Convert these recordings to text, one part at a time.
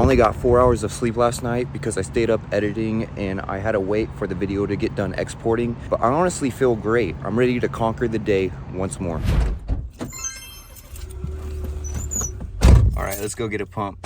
only got 4 hours of sleep last night because I stayed up editing and I had to wait for the video to get done exporting. But I honestly feel great. I'm ready to conquer the day once more. All right, let's go get a pump.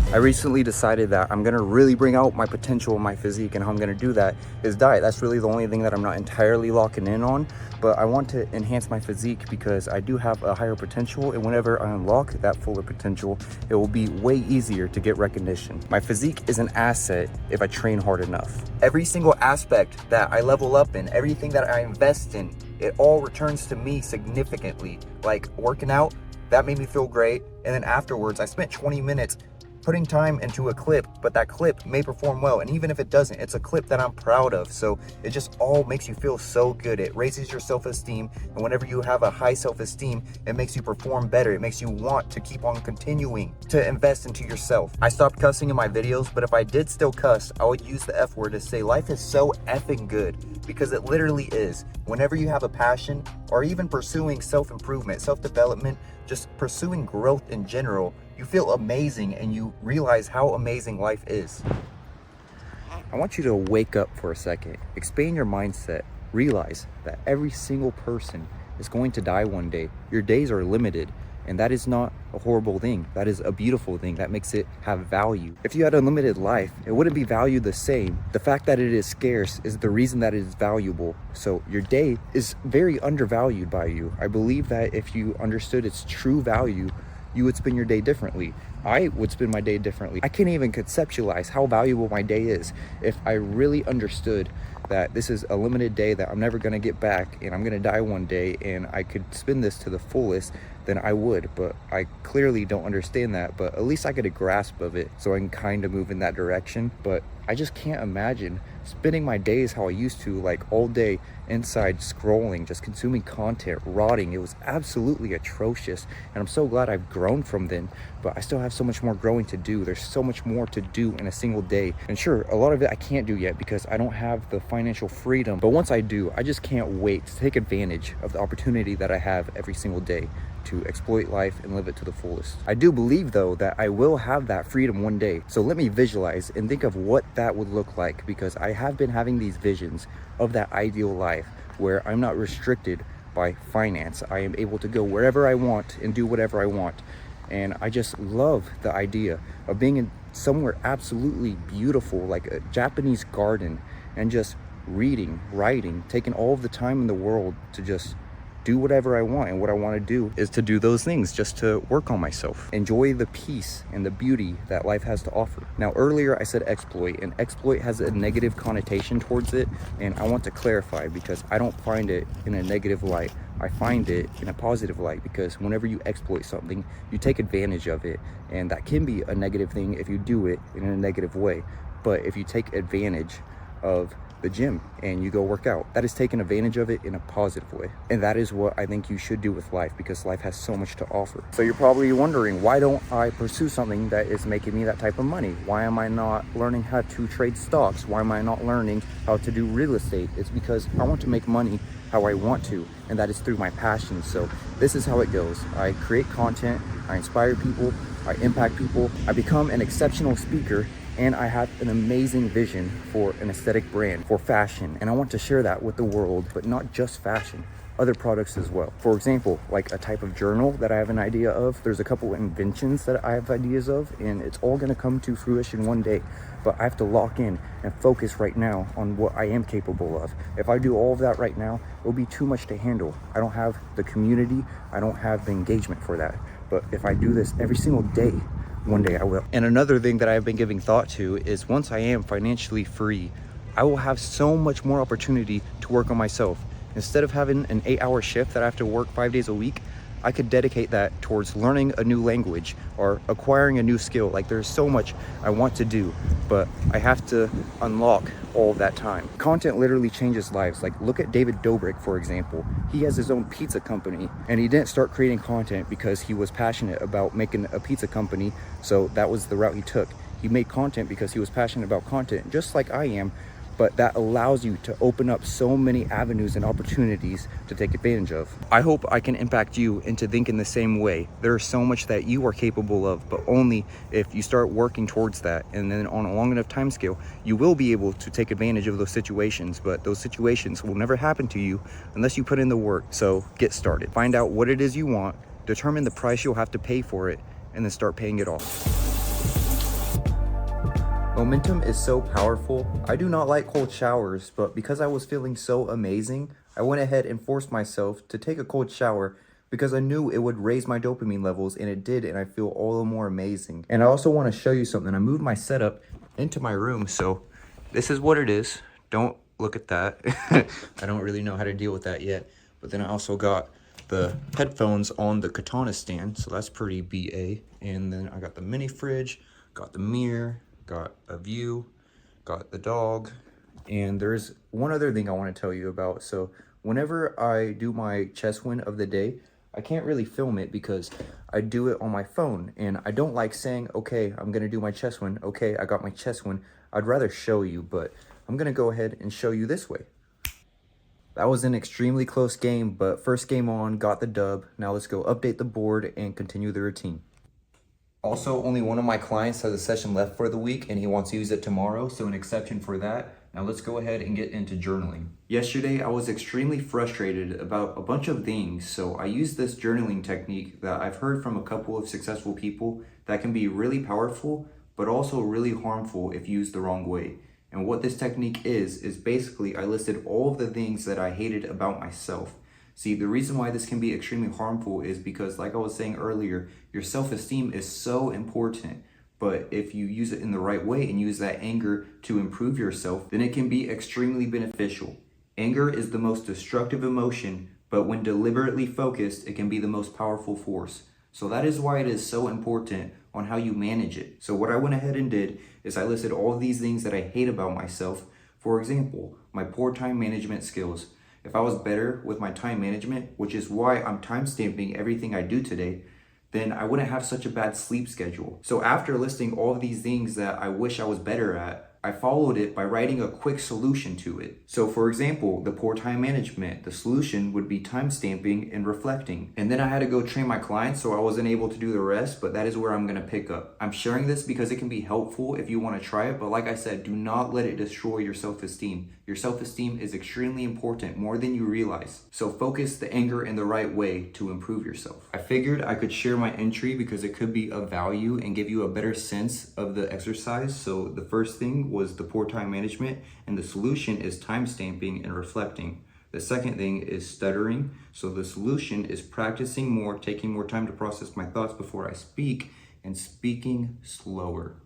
I recently decided that I'm gonna really bring out my potential in my physique, and how I'm gonna do that is diet. That's really the only thing that I'm not entirely locking in on, but I want to enhance my physique because I do have a higher potential, and whenever I unlock that fuller potential, it will be way easier to get recognition. My physique is an asset if I train hard enough. Every single aspect that I level up in, everything that I invest in, it all returns to me significantly. Like working out, that made me feel great, and then afterwards I spent 20 minutes putting time into a clip, but that clip may perform well, and even if it doesn't, it's a clip that I'm proud of. So it just all makes you feel so good. It raises your self-esteem, and whenever you have a high self-esteem, it makes you perform better. It makes you want to keep on continuing to invest into yourself. I stopped cussing in my videos, but if I did still cuss, I would use the F word to say life is so effing good, because it literally is. Whenever you have a passion, or even pursuing self-improvement, self-development, just pursuing growth in general, you feel amazing and you realize how amazing life is. I want you to wake up for a second, expand your mindset, realize that every single person is going to die one day. Your days are limited, and that is not a horrible thing. That is a beautiful thing that makes it have value. If you had unlimited life, it wouldn't be valued the same. The fact that it is scarce is the reason that it is valuable. So your day is very undervalued by you. I believe that if you understood its true value, you would spend your day differently. I would spend my day differently. I can't even conceptualize how valuable my day is if I really understood that this is a limited day that I'm never gonna get back, and I'm gonna die one day, and I could spend this to the fullest, then I would. But I clearly don't understand that, but at least I get a grasp of it so I can kind of move in that direction. But I just can't imagine spending my days how I used to, like all day inside scrolling, just consuming content, rotting. It was absolutely atrocious, and I'm so glad I've grown from then, but I still have so much more growing to do. There's so much more to do in a single day, and sure, a lot of it I can't do yet because I don't have the financial freedom, but once I do, I just can't wait to take advantage of the opportunity that I have every single day to exploit life and live it to the fullest. I do believe though that I will have that freedom one day, so let me visualize and think of what that would look like, because I have been having these visions of that ideal life where I'm not restricted by finance. I am able to go wherever I want and do whatever I want, and I just love the idea of being in somewhere absolutely beautiful like a Japanese garden and just reading, writing, taking all of the time in the world to just do whatever I want. And what I want to do is to do those things, just to work on myself, enjoy the peace and the beauty that life has to offer. Now earlier I said exploit, and exploit has a negative connotation towards it, and I want to clarify because I don't find it in a negative light. I find it in a positive light, because whenever you exploit something, you take advantage of it, and that can be a negative thing if you do it in a negative way. But if you take advantage of the gym and you go work out, that is taking advantage of it in a positive way. And that is what I think you should do with life, because life has so much to offer. So you're probably wondering, why don't I pursue something that is making me that type of money? Why am I not learning how to trade stocks? Why am I not learning how to do real estate? It's because I want to make money how I want to, and that is through my passion. So this is how it goes. I create content, I inspire people, I impact people, I become an exceptional speaker, and I have an amazing vision for an aesthetic brand, for fashion, and I want to share that with the world, but not just fashion, other products as well. For example, like a type of journal that I have an idea of. There's a couple inventions that I have ideas of, and it's all gonna come to fruition one day, but I have to lock in and focus right now on what I am capable of. If I do all of that right now, it'll be too much to handle. I don't have the community, I don't have the engagement for that. But if I do this every single day, one day I will. And another thing that I've been giving thought to is, once I am financially free, I will have so much more opportunity to work on myself. Instead of having an 8-hour shift that I have to work 5 days a week, I could dedicate that towards learning a new language or acquiring a new skill. Like, there's so much I want to do, but I have to unlock all of that time. Content literally changes lives. Like, look at David Dobrik, for example. He has his own pizza company, and he didn't start creating content because he was passionate about making a pizza company, so that was the route he took. He made content because he was passionate about content, just like I am, but that allows you to open up so many avenues and opportunities to take advantage of. I hope I can impact you into thinking the same way. There's so much that you are capable of, but only if you start working towards that. And then on a long enough time scale, you will be able to take advantage of those situations, but those situations will never happen to you unless you put in the work. So get started. Find out what it is you want, determine the price you'll have to pay for it, and then start paying it off. Momentum is so powerful. I do not like cold showers, but because I was feeling so amazing, I went ahead and forced myself to take a cold shower because I knew it would raise my dopamine levels, and it did, and I feel all the more amazing. And I also want to show you something. I moved my setup into my room, so this is what it is. Don't look at that. I don't really know how to deal with that yet. But then I also got the headphones on the katana stand, so that's pretty BA. And then I got the mini fridge, got the mirror, got a view, got the dog, and there's one other thing I want to tell you about. So whenever I do my chest win of the day, I can't really film it because I do it on my phone, and I don't like saying, okay, I'm gonna do my chest win, okay, I got my chest win. I'd rather show you, but I'm gonna go ahead and show you this way. That was an extremely close game, but first game on, got the dub. Now let's go update the board and continue the routine. Also, only one of my clients has a session left for the week and he wants to use it tomorrow, so an exception for that. Now let's go ahead and get into journaling. Yesterday, I was extremely frustrated about a bunch of things, so I used this journaling technique that I've heard from a couple of successful people that can be really powerful, but also really harmful if used the wrong way. And what this technique is basically I listed all of the things that I hated about myself. See, the reason why this can be extremely harmful is because, like I was saying earlier, your self-esteem is so important. But if you use it in the right way and use that anger to improve yourself, then it can be extremely beneficial. Anger is the most destructive emotion, but when deliberately focused, it can be the most powerful force. So that is why it is so important on how you manage it. So what I went ahead and did is I listed all of these things that I hate about myself. For example, my poor time management skills. If I was better with my time management, which is why I'm time-stamping everything I do today, then I wouldn't have such a bad sleep schedule. So after listing all of these things that I wish I was better at, I followed it by writing a quick solution to it. So for example, the poor time management, the solution would be time stamping and reflecting. And then I had to go train my clients, so I wasn't able to do the rest, but that is where I'm gonna pick up. I'm sharing this because it can be helpful if you wanna try it, but like I said, do not let it destroy your self-esteem. Your self-esteem is extremely important, more than you realize. So focus the anger in the right way to improve yourself. I figured I could share my entry because it could be of value and give you a better sense of the exercise. So the first thing was the poor time management, and the solution is time stamping and reflecting. The second thing is stuttering. So the solution is practicing more, taking more time to process my thoughts before I speak, and speaking slower.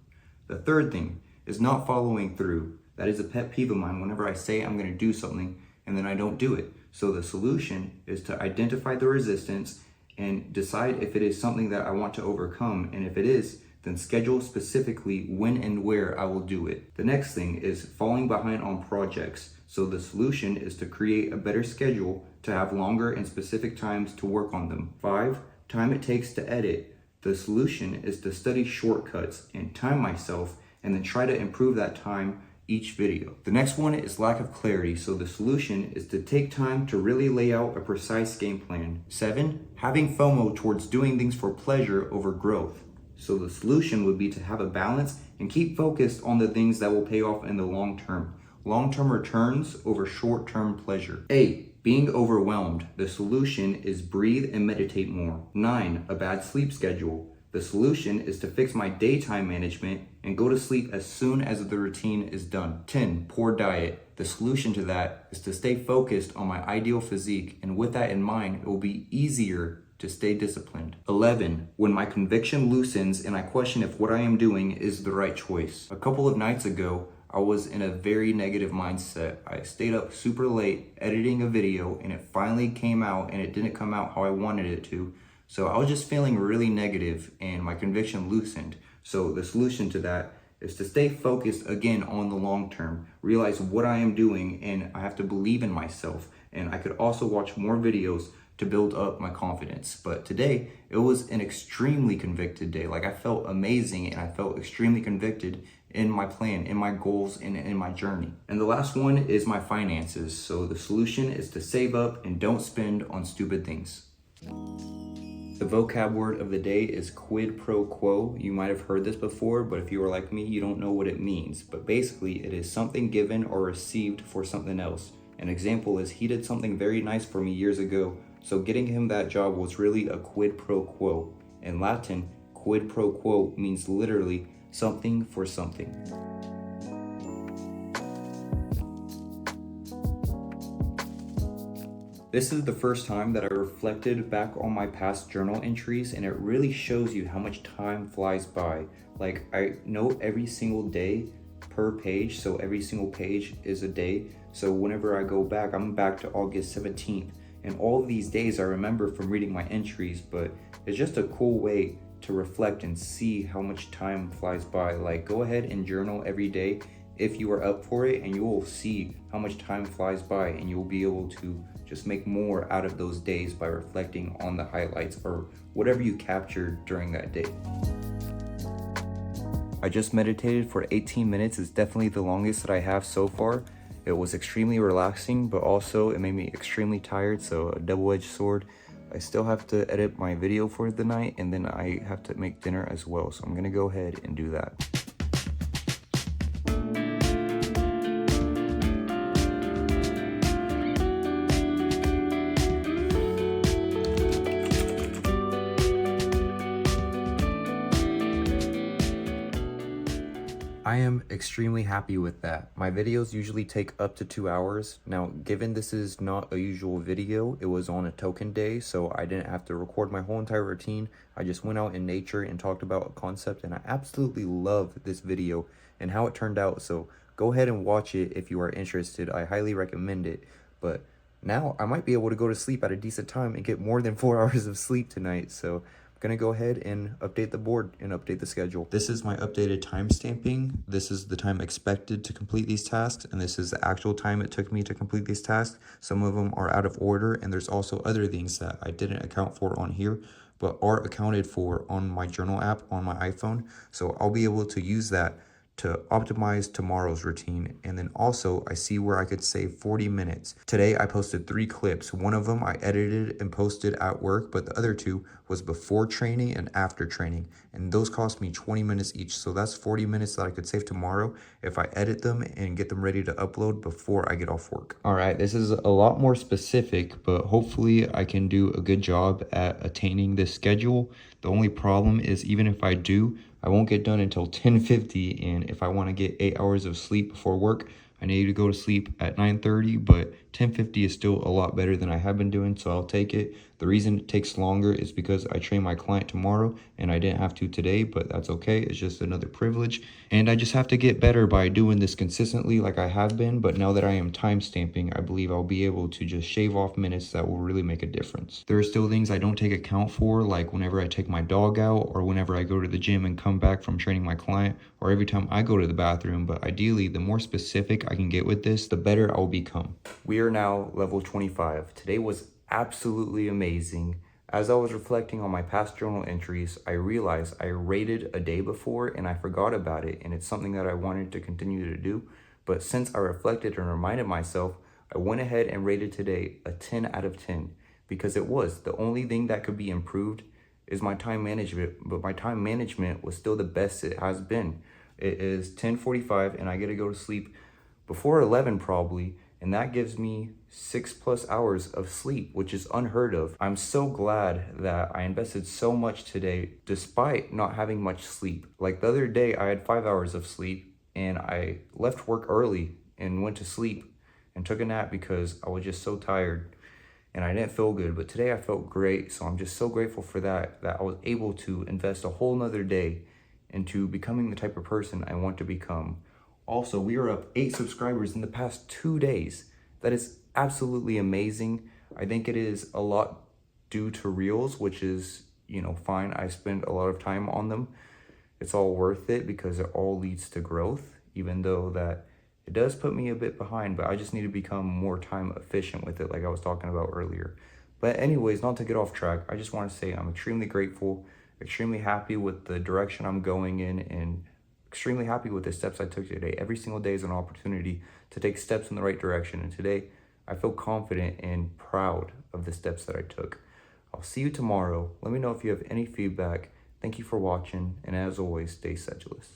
The third thing is not following through. That is a pet peeve of mine whenever I say I'm going to do something and then I don't do it. So the solution is to identify the resistance and decide if it is something that I want to overcome. And if it is, then schedule specifically when and where I will do it. The next thing is falling behind on projects. So the solution is to create a better schedule to have longer and specific times to work on them. 5, time it takes to edit. The solution is to study shortcuts and time myself and then try to improve that time each video. The next one is lack of clarity. So the solution is to take time to really lay out a precise game plan. 7, having FOMO towards doing things for pleasure over growth. So the solution would be to have a balance and keep focused on the things that will pay off in the long term. Long-term returns over short-term pleasure. 8, being overwhelmed. The solution is breathe and meditate more. 9, a bad sleep schedule. The solution is to fix my daytime management and go to sleep as soon as the routine is done. 10, poor diet. The solution to that is to stay focused on my ideal physique, and with that in mind, it will be easier to stay disciplined. 11, when my conviction loosens and I question if what I am doing is the right choice. A couple of nights ago, I was in a very negative mindset. I stayed up super late editing a video and it finally came out and it didn't come out how I wanted it to. So I was just feeling really negative and my conviction loosened. So the solution to that is to stay focused again on the long term, realize what I am doing, and I have to believe in myself. And I could also watch more videos to build up my confidence. But today, it was an extremely convicted day. Like, I felt amazing and I felt extremely convicted in my plan, in my goals, and in my journey. And the last one is my finances. So the solution is to save up and don't spend on stupid things. The vocab word of the day is quid pro quo. You might have heard this before, but if you are like me, you don't know what it means. But basically, it is something given or received for something else. An example is he did something very nice for me years ago, so getting him that job was really a quid pro quo. In Latin, quid pro quo means literally something for something. This is the first time that I reflected back on my past journal entries, and it really shows you how much time flies by. Like, I know every single day per page, so every single page is a day. So whenever I go back, I'm back to August 17th. And all of these days I remember from reading my entries, but it's just a cool way to reflect and see how much time flies by. Like, go ahead and journal every day if you are up for it, and you will see how much time flies by, and you'll be able to just make more out of those days by reflecting on the highlights or whatever you captured during that day. I just meditated for 18 minutes. It's definitely the longest that I have so far. It was extremely relaxing, but also it made me extremely tired, so a double-edged sword. I still have to edit my video for the night, and then I have to make dinner as well, so I'm gonna go ahead and do that. I am extremely happy with that. My videos usually take up to 2 hours. Now, given this is not a usual video, it was on a token day, so I didn't have to record my whole entire routine. I just went out in nature and talked about a concept, and I absolutely love this video and how it turned out. So go ahead and watch it if you are interested. I highly recommend it. But now I might be able to go to sleep at a decent time and get more than 4 hours of sleep tonight. So gonna go ahead and update the board and update the schedule. This is my updated time stamping. This is the time expected to complete these tasks, and this is the actual time it took me to complete these tasks. Some of them are out of order, and there's also other things that I didn't account for on here, but are accounted for on my journal app on my iPhone. So I'll be able to use that to optimize tomorrow's routine. And then also I see where I could save 40 minutes. Today I posted 3 clips. One of them I edited and posted at work, but the other 2 was before training and after training. And those cost me 20 minutes each. So that's 40 minutes that I could save tomorrow if I edit them and get them ready to upload before I get off work. All right, this is a lot more specific, but hopefully I can do a good job at attaining this schedule. The only problem is, even if I do, I won't get done until 10:50, and if I want to get 8 hours of sleep before work, I need to go to sleep at 9:30, but 10:50 is still a lot better than I have been doing, so I'll take it. The reason it takes longer is because I train my client tomorrow, and I didn't have to today, but that's okay. It's just another privilege, and I just have to get better by doing this consistently like I have been. But now that I am time stamping, I believe I'll be able to just shave off minutes that will really make a difference. There are still things I don't take account for, like whenever I take my dog out, or whenever I go to the gym and come back from training my client, or every time I go to the bathroom. But ideally, the more specific I can get with this, the better I'll become. We are now level 25. Today was absolutely amazing. As I was reflecting on my past journal entries, I realized I rated a day before and I forgot about it, and it's something that I wanted to continue to do. But since I reflected and reminded myself, I went ahead and rated today a 10 out of 10 because it was. The only thing that could be improved is my time management, but my time management was still the best it has been. It is 10:45 and I get to go to sleep before 11 probably, and that gives me 6+ hours of sleep, which is unheard of. I'm so glad that I invested so much today despite not having much sleep. Like the other day, I had 5 hours of sleep and I left work early and went to sleep and took a nap because I was just so tired and I didn't feel good. But today I felt great, so I'm just so grateful for that I was able to invest a whole nother day into becoming the type of person I want to become. Also, we are up 8 subscribers in the past 2 days. That is absolutely amazing. I think it is a lot due to Reels, which is, fine. I spend a lot of time on them. It's all worth it because it all leads to growth, even though that it does put me a bit behind, but I just need to become more time efficient with it, like I was talking about earlier. But anyways, not to get off track, I just want to say I'm extremely grateful, extremely happy with the direction I'm going in, and extremely happy with the steps I took today. Every single day is an opportunity to take steps in the right direction, and today I feel confident and proud of the steps that I took. I'll see you tomorrow. Let me know if you have any feedback. Thank you for watching, and as always, stay sedulous.